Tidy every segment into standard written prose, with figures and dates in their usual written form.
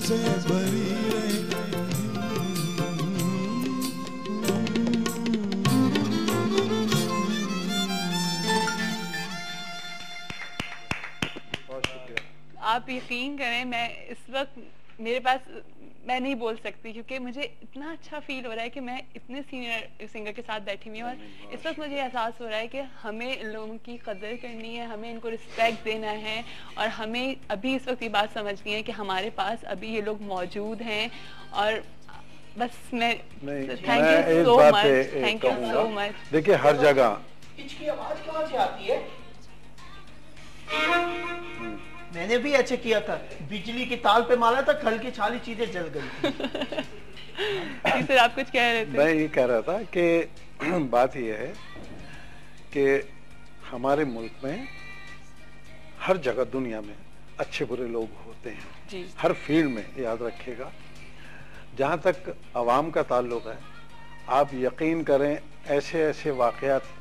से भरी रहे। आप यकीन करें, मैं इस वक्त मेरे पास मैं नहीं बोल सकती, क्योंकि मुझे इतना अच्छा फील हो रहा है कि मैं इतने सीनियर सिंगर के साथ बैठी हुई हूँ, और इस वक्त मुझे एहसास हो रहा है कि हमें इन लोगों की कदर करनी है, हमें इनको रिस्पेक्ट देना है, और हमें अभी इस वक्त ये बात समझनी है कि हमारे पास अभी ये लोग मौजूद हैं। और बस मैं thank you so much, thank you so much. देखिए हर जगह इसकी आवाज कहाँ से आती है? मैंने भी ऐसे किया था, बिजली की तार पे मारा था, कल की सारी चीजें जल गई। जी सर, आप कुछ कह रहे थे? मैं ये कह रहा था कि बात यह है कि हमारे मुल्क में हर जगह दुनिया में अच्छे बुरे लोग होते हैं जी। हर फील्ड में, याद रखिएगा। जहाँ तक अवाम का ताल्लुक है, आप यकीन करें ऐसे ऐसे वाक़यात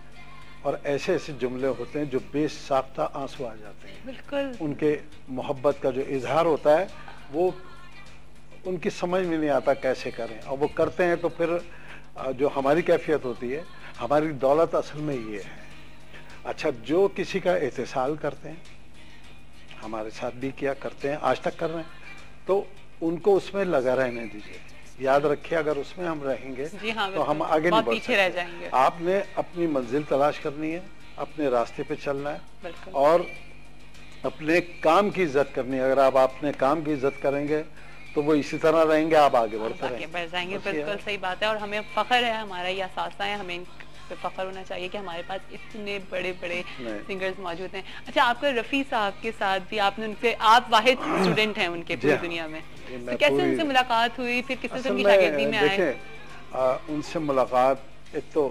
और ऐसे ऐसे जुमले होते हैं जो बेसाख्ता आंसू आ जाते हैं। बिल्कुल। उनके मोहब्बत का जो इजहार होता है वो उनकी समझ में नहीं आता कैसे करें, और वो करते हैं तो फिर जो हमारी कैफियत होती है, हमारी दौलत असल में ये है। अच्छा, जो किसी का एहतसाल करते हैं, हमारे साथ भी किया करते हैं, आज तक कर रहे हैं, तो उनको उसमें लगा रहने दीजिए। याद रखिए, अगर उसमें हम रहेंगे तो हम आगे नहीं बढ़ पीछे रह जाएंगे। आपने अपनी मंजिल तलाश करनी है, अपने रास्ते पे चलना है, और अपने काम की इज्जत करनी है। अगर आप अपने काम की इज्जत करेंगे तो वो इसी तरह रहेंगे, आप आगे बढ़ जाएंगे। बिल्कुल सही बात है, और हमें फख्र है, हमारा ये एहसास है, हमें पे फख्र होना चाहिए कि हमारे पास इतने बड़े बड़े सिंगर्स मौजूद हैं। अच्छा, आपका रफ़ी साहब के साथ भी आपने उनसे, आप वाहिद स्टूडेंट हैं उनके पूरी दुनिया में, तो कैसे उनसे मुलाकात हुई, फिर किस तरह से उनकी शागिर्दी में आए? देखिए, उनसे मुलाकात एक तो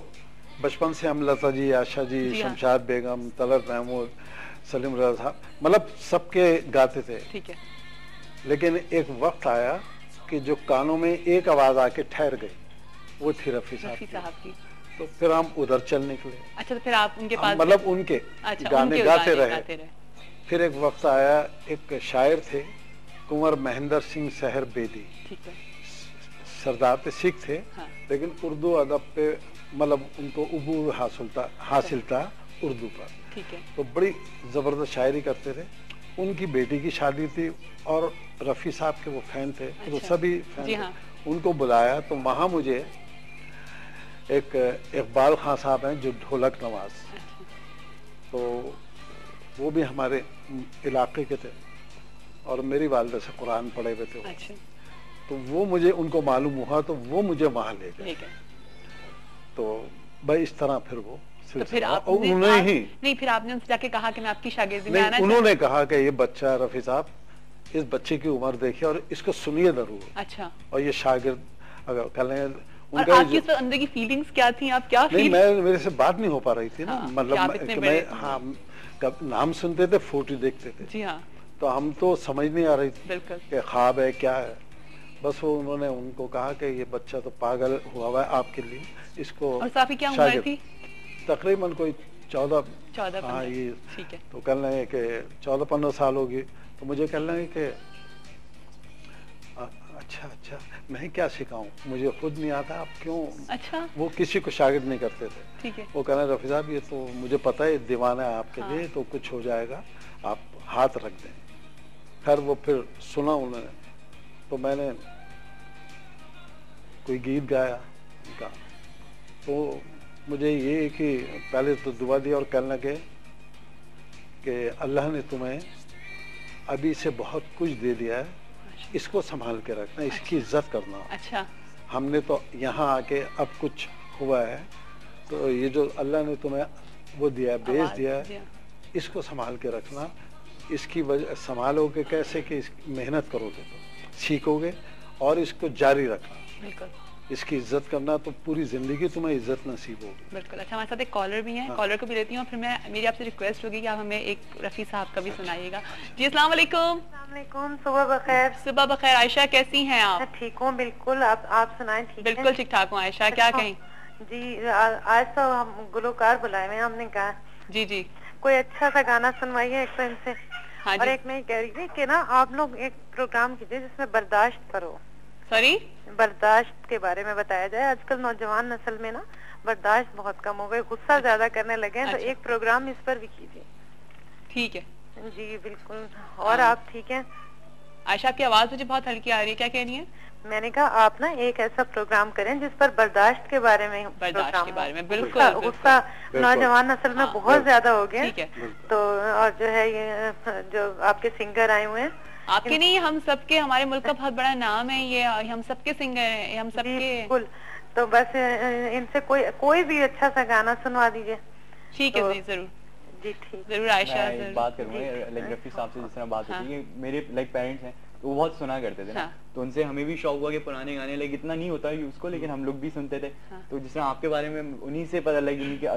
बचपन से हम लता जी, आशा जी, शमशाद बेगम, तलत महमूद, सलीम रजा साहब, मतलब सबके गाते थे। ठीक है। लेकिन एक वक्त आया कि जो कानों में एक आवाज आके ठहर गई, वो थी रफ़ी साहब की। तो फिर हम उधर चल निकले। अच्छा, तो फिर आप उनके पास, मतलब उनके गाने गाते रहे। फिर एक वक्त आया, एक शायर थे कुंवर महेंद्र सिंह सहर बेदी, सरदार पे सिख थे, लेकिन उर्दू अदब पे मतलब उनको उबूर हासिल था उर्दू पर। ठीक है। तो बड़ी जबरदस्त शायरी करते थे। उनकी बेटी की शादी थी और रफ़ी साहब के वो फैन थे। तो सभी फैन थे। उनको बुलाया तो वहाँ मुझे एक इकबाल खान साहब हैं जो ढोलक नवाज, तो वो भी हमारे इलाके के थे और मेरी वालिदा से कुरान पढ़े हुए थे। तो वो मुझे, उनको मालूम हुआ तो वो मुझे वहाँ ले गए। तो भाई इस तरह फिर वो तो फिर नहीं, फिर आपने उनसे जाके कहा कि मैं आपकी शागिर्दी में आना चाहती हूं। उन्होंने कहा कि ये बच्चा रफ़ी साहब, इस बच्चे की उम्र देखिए और इसको सुनिए जरूर। अच्छा। और ये शागिर्द अगर कल उनका आपकी अंदर की फीलिंग्स क्या थी, आप क्या नहीं, मेरे से बात नहीं हो पा रही थी ना। मतलब मैं नाम सुनते थे, फोटो देखते थे। जी हाँ। तो हम तो समझ नहीं आ रही थी कि ख्वाब है क्या है। बस वो उन्होंने उनको कहा कि ये बच्चा तो पागल हुआ हुआ है आपके लिए, इसको। और साफी क्या उम्र थी? तकरीबन कोई 14। हाँ, ये ठीक है। तो कह रहे हैं कि 14-15 साल होगी। तो मुझे कह रहे हैं कि अच्छा मैं क्या सिखाऊं, मुझे खुद नहीं आता, आप क्यों? अच्छा। वो किसी को शागिर्द नहीं करते थे। ठीक है। वो कह रहे हैं रफ़ी साहब ये तो मुझे पता है दीवाना है आपके लिए, तो कुछ हो जाएगा, आप हाथ रख दें। खैर वो फिर सुना उन्होंने, तो मैंने कोई गीत गाया उनका। तो मुझे ये कि पहले तो दुआ दी और कहने लगे कि अल्लाह ने तुम्हें अभी से बहुत कुछ दे दिया है, इसको संभाल के रखना, इसकी इज्जत करना। अच्छा। हमने तो यहाँ आके अब कुछ हुआ है, तो ये जो अल्लाह ने तुम्हें वो दिया है, बेच दिया है, इसको संभाल के रखना। इसकी वजह संभालोगे कैसे कि मेहनत करोगे तो सीखोगे, और इसको जारी रखना, इसकी इज्जत करना, तो पूरी जिंदगी तुम्हें इज्जत नसीब होगी। बिल्कुल। अच्छा, हमारे साथ एक कॉलर भी है। कॉलर को भी लेती हूँ, फिर मेरी आपसे रिक्वेस्ट होगी कि आप हमें एक रफ़ी साहब का भी सुनाइएगा। जी अस्सलाम वालेकुम। सुबह बखैर। सुबह बखैर। आयशा कैसी हैं आप? ठीक हूँ बिल्कुल, आप सुनाएं? ठीक है, बिल्कुल ठीक ठाक हूँ आयशा, क्या कहें? जी आज तो हम गुलकार बुलाए हुए, हमने कहा जी कोई अच्छा सा गाना सुनवाइए एक तो इनसे। हाँ और जी। एक मैं कह रही थी कि ना आप लोग एक प्रोग्राम कीजिए जिसमें बर्दाश्त करो, सॉरी, बर्दाश्त के बारे में बताया जाए। आजकल नौजवान नस्ल में ना बर्दाश्त बहुत कम हो गए, गुस्सा ज्यादा करने लगे हैं, तो अच्छा। एक प्रोग्राम इस पर भी कीजिए। ठीक है। जी बिल्कुल। और आप ठीक हैं? आयशा, आपकी आवाज मुझे बहुत हल्की आ रही है, क्या कह रही है? मैंने कहा आप ना एक ऐसा प्रोग्राम करें जिस पर बर्दाश्त के बारे में बर्दाश्त के बारे में, बिल्कुल, गुस्सा बिल्कुल। गुस्सा नौजवान नस्ल में हाँ, बहुत ज्यादा हो गया। ठीक है। तो और जो है ये जो आपके सिंगर आए हुए हैं, आपके नहीं, हम सबके, हमारे मुल्क का बहुत बड़ा नाम है ये, हम सबके सिंगर हैं, हम जी सबके। बिल्कुल, तो बस इनसे कोई भी अच्छा सा गाना सुनवा दीजिए। ठीक है तो- जी, जरूर जी ठीक। जरूर आयशा, मैं जरूर। एक बात करूंगा, लाइक रफी साहब से जिस तरह बात होती है, मेरे लाइक पेरेंट्स हैं तो वो बहुत सुना करते थे ना, हाँ। तो उनसे हमें भी शौक हुआ कि पुराने गाने, लाइक इतना नहीं होता यूज को, लेकिन हम लोग भी सुनते थे। हाँ। तो जिस तरह आपके बारे में उन्हीं से पता लगा,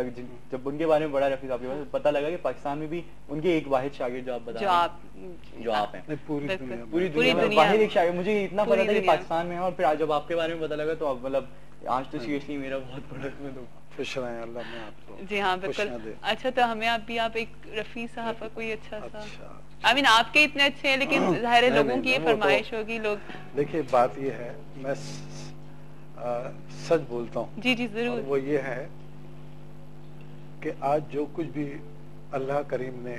जब उनके बारे में बड़ा रफी साहब के बारे में पता लगा कि पाकिस्तान में भी उनके एक वाहिद शागिर्द जो आप बता जो रहे हैं, आप जो आप हैं, नहीं, पूरी बिल्कुल। दुनिया में। पूरी पूरी दुनिया में दुनिया वाहिद में। एक शागिर्द, मुझे इतना पूरी पता था कि दुनिया में। पाकिस्तान में है, और फिर जब आपके बारे में पता लगा तो अब मतलब आज तो सीरियसली मेरा बहुत बड़ा इसमें तो खुश रहें, अल्लाह में आपको जी हाँ, खुशियां बिल्कुल। दे। अच्छा, तो हमें आप एक रफी साहब का कोई अच्छा सा, अच्छा, आई मीन आपके इतने अच्छे हैं, लेकिन जाहिर है नहीं, लोगों नहीं, की ये वो तो- फरमाइश होगी, लोग। देखिए बात ये है, मैं सच बोलता हूँ, जी जी और जरूर। वो ये है कि आज जो कुछ भी अल्लाह करीम ने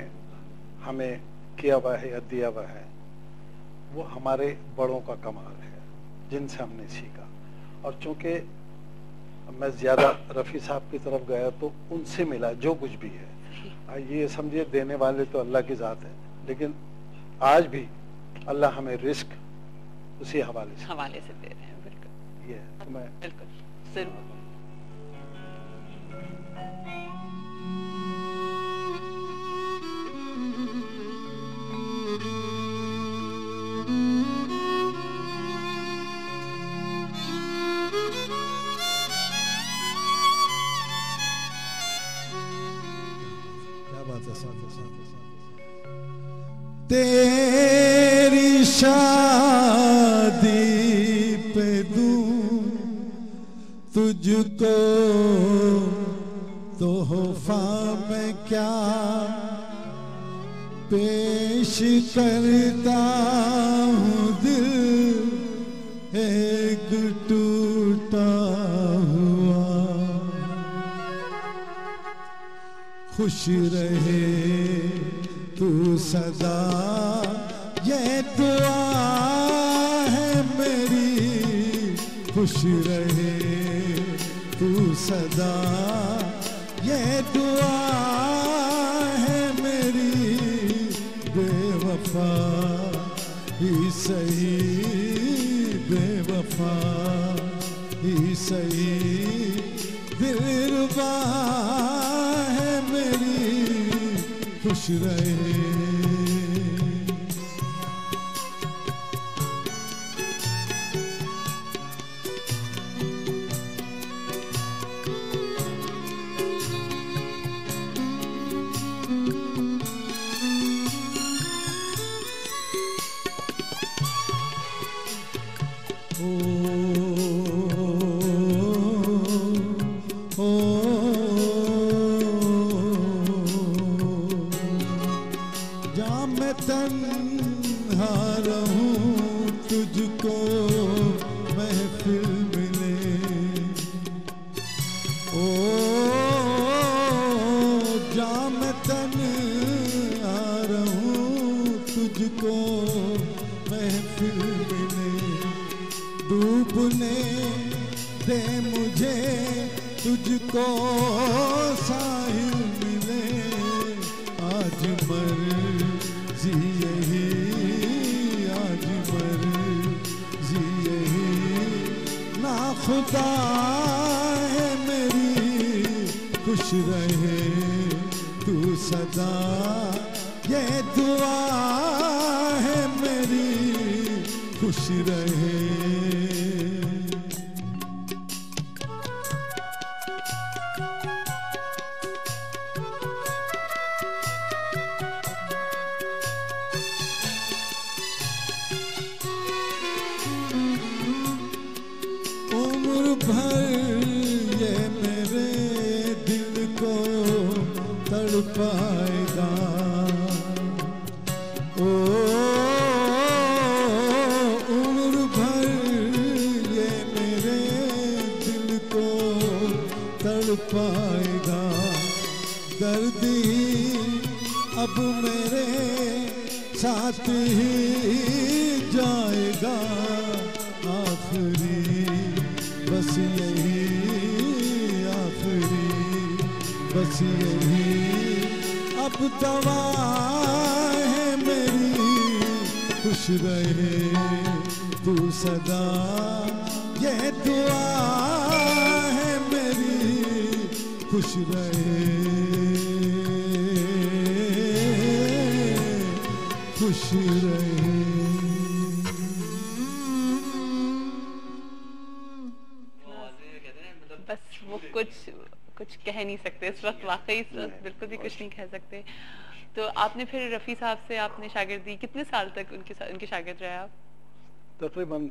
हमें किया हुआ है या दिया हुआ है, वो हमारे बड़ों का कमाल है जिनसे हमने सीखा। और चूंकि मैं ज्यादा रफी साहब की तरफ गया तो उनसे मिला जो कुछ भी है। ये समझिए देने वाले तो अल्लाह की जात है, लेकिन आज भी अल्लाह हमें रिस्क उसी हवाले से दे रहे हैं, बिल्कुल। ये है। तो मैं बिल्कुल जरूर। तेरी शादी पे दूं तुझको तोहफा में क्या पेश करता हूँ, दिल एक टूटा हुआ। खुश रहे तू सदा, ये दुआ है मेरी। खुश रहे तू सदा, ये दुआ है मेरी। बेवफा ही सही, बेवफा ही सही, दिलरुबा है मेरी। खुश रहे। तुझको साहिल मिले, आज मर्जी यही, आज मर्जी यही। ना खुदा है मेरी, खुश रहे तू सदा, ये दुआ है मेरी। खुश रहे। पाएगा, दर्द ही अब मेरे साथ ही जाएगा, आखिरी बस यही, आखिरी बस यही अब दवा है मेरी, खुश रहे तू सदा, ये दुआ है मेरी, खुश रहे, खुश रहे। बस वो कुछ कह नहीं सकते इस वक्त, वाकई इस वक्त बिल्कुल भी कुछ नहीं कह सकते। तो आपने फिर रफ़ी साहब से आपने शागिर्दी, कितने साल तक उनके शागिर्द रहे आप? तकरीबन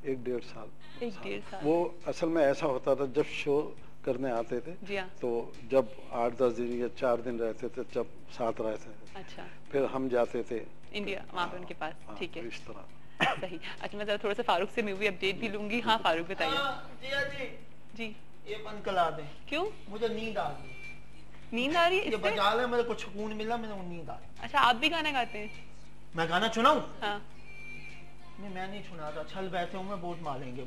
1-1.5 साल। 1-1.5 साल। वो असल में ऐसा होता था, जब शो करने आते थे जी हाँ। तो जब 8-10 दिन या 4 दिन रहते थे, जब साथ रहते थे, अच्छा, फिर हम जाते थे इंडिया, वहाँ पे उनके पास। ठीक है, इस तरह। सही। अच्छा, मैं जरा थोड़ा सा फारूक से मूवी अपडेट भी लूंगी। हाँ फारूक बताइए। जी ये बंद करा दे। क्यों? मुझे नींद आ गई। नींद आ रही है? ये बजा ले, मेरे को सुकून मिला, मेरे को नींद आ गई। अच्छा, आप भी गाना गाते हैं? मैं गाना सुनाऊं? हाँ। नहीं, मैं नहीं सुनाता, छल बैठे हूँ मैं, वोट मारेंगे।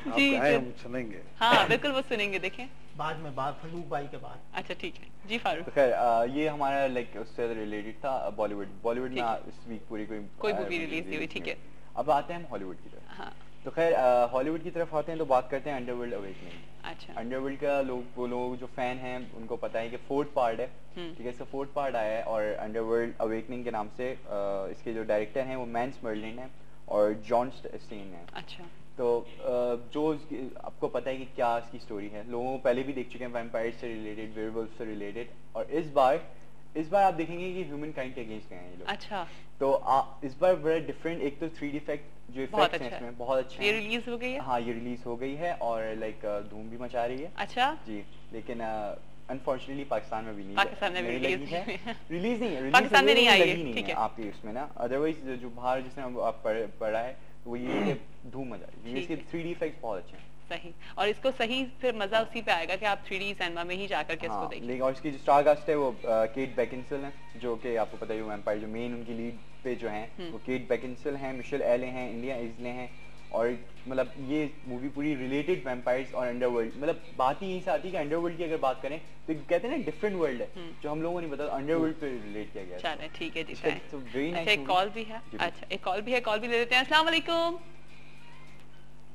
जी हम सुनेंगे। हाँ बिल्कुल, वो सुनेंगे, देखें बाद में, बात फलूक भाई के बाद। अच्छा ठीक है जी फारूक। तो खैर ये हमारा लाइक उससे रिलेटेड था बॉलीवुड में इस वीक पूरी कोई मूवी रिलीज हुई। ठीक है, अब आते हैं हम हॉलीवुड की तरफ। हाँ। तो खैर हॉलीवुड की तरफ आते हैं तो बात करते हैं अंडरवर्ल्ड अवेकनिंग। अच्छा। अंडरवर्ल्ड का वो लोग जो फैन हैं उनको पता है कि 4th पार्ट है, ठीक है, इसका 4th पार्ट आया है और अंडरवर्ल्ड अवेकनिंग के नाम से इसके जो डायरेक्टर हैं वो मैंस मर्लिन है और जॉन स्टेन है। अच्छा। तो जो आपको पता है कि क्या इसकी स्टोरी है, लोगों को पहले भी देख चुके हैं, वैम्पायर से रिलेटेड, वेयरवुल्फ से रिलेटेड, और इस बार आप देखेंगे कि ह्यूमन काइंड के अगेंस्ट गए हैं ये लोग। अच्छा। तो इस बार बड़ा डिफरेंट, एक तो 3D इफेक्ट जो इफेक्ट्स हैं इसमें बहुत अच्छे हैं। ये रिलीज हो गई है? हाँ, ये रिलीज हो गई है और लाइक धूम भी मचा रही है। अच्छा जी, लेकिन अनफॉर्चुनेटली पाकिस्तान में भी नहीं, पाकिस्तान में नहीं रिलीज है, रिलीज नहीं है, पाकिस्तान में नहीं आई है, ठीक है आपकी उसमें ना। अदरवाइज जो बाहर जिसने आप पढ़ा है वो ये धूम मचा रही है, इसके 3D इफेक्ट्स बहुत अच्छे हैं। सही, और इसको सही फिर मजा उसी पे आएगा कि आप 3D सिनेमा में ही जाकर के इसको देखिए। लेकिन और इसकी जो स्टार कास्ट है वो केट बेकिंसले है, जो कि आपको पता ही है वैम्पायर जो मेन उनकी लीड पे जो हैं वो केट बेकिंसले हैं, मिशेल एले हैं, इंडिया इजले हैं, और मतलब ये मूवी पूरी रिलेटेड वैम्पायर्स और अंडरवर्ल्ड, मतलब बात ही यहीं से आती है कि अंडरवर्ल्ड की अगर बात करें तो कहते हैं ना डिफरेंट वर्ल्ड है जो हम लोगों को नहीं पता, अंडरवर्ल्ड पे रिलेट किया गया है। चलें ठीक है जी। अच्छा, एक कॉल भी है। अच्छा, एक कॉल भी है, कॉल भी ले लेते हैं। अस्सलाम वालेकुम।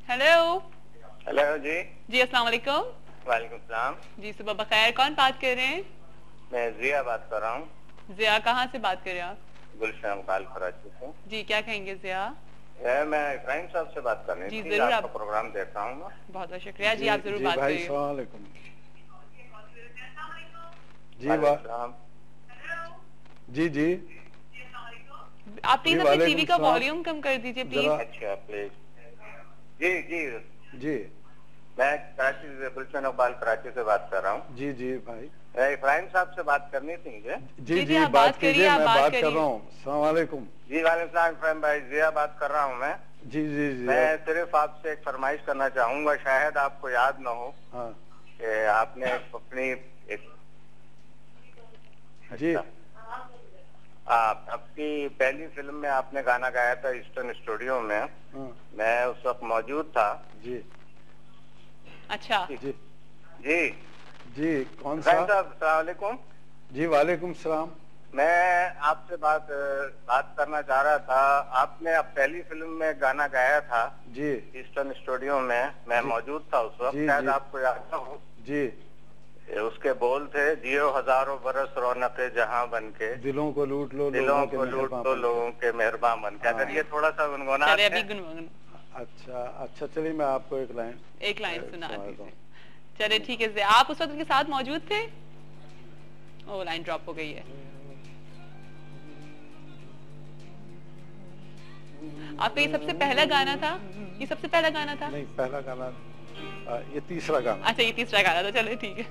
हेलो जी। जी अस्सलाम वालेकुम। वालेकुम सलाम। जी सुबह बखैर, कौन बात कर रहे हैं? मैं जिया बात कर रहा हूँ। जिया, कहाँ से बात कर रहे हैं आप? गुलशन काल कराची से। जी, क्या कहेंगे जिया? मैं इब्राहिम साहब से बात करनी थी। जरूर, आपका प्रोग्राम देखता हूँ। बहुत बहुत शुक्रिया जी, आप जरूर बात करिए। जी जी आप प्लीज अपने टीवी का वॉल्यूम कम कर दीजिए प्लीज। अच्छा प्लीज। जी जी जी, मैं कराची से, गुलशन इकबाल कराची से बात कर रहा हूँ। जी जी भाई, इब्राहिम साहब से बात करनी थी मुझे। जी जी बात कीजिए, मैं बात कर रहा हूँ। अस्सलाम वालेकुम। जी वालेकुम इब्राहिम भाई, जिया बात कर रहा हूँ मैं। जी जी जी। मैं सिर्फ आपसे एक फरमाइश करना चाहूंगा, शायद आपको याद न हो कि आपने अपनी एक जी आपकी पहली फिल्म में आपने गाना गाया था ईस्टर्न स्टूडियो में। मैं उस वक्त मौजूद था। जी। अच्छा जी जी जी, कौन सा? अस्सलाम वालेकुम। जी वालेकुम सलाम। मैं आपसे बात करना चाह रहा था। आपने अब पहली फिल्म में गाना गाया था जी ईस्टर्न स्टूडियो में, मैं मौजूद था उस वक्त, शायद आपको याद न हो। जी। उसके बोल थे, जियो हजारों बरस रौनके जहां बन के, दिलों को लूट लो, दिलों को लूट लो लोगों के मेहरबान बन के। अगर ये थोड़ा सा गुनगुना। अच्छा चलिए, मैं आपको एक लाइन सुना दीजिए। चलिए ठीक है। आप उस वक्त उनके साथ मौजूद थे? ओ, लाइन ड्रॉप हो गई है। आपका ये सबसे पहला गाना था? ये सबसे पहला गाना था? नहीं, पहला गाना, ये तीसरा गाना। अच्छा, ये तीसरा गाना था। चलिए ठीक है।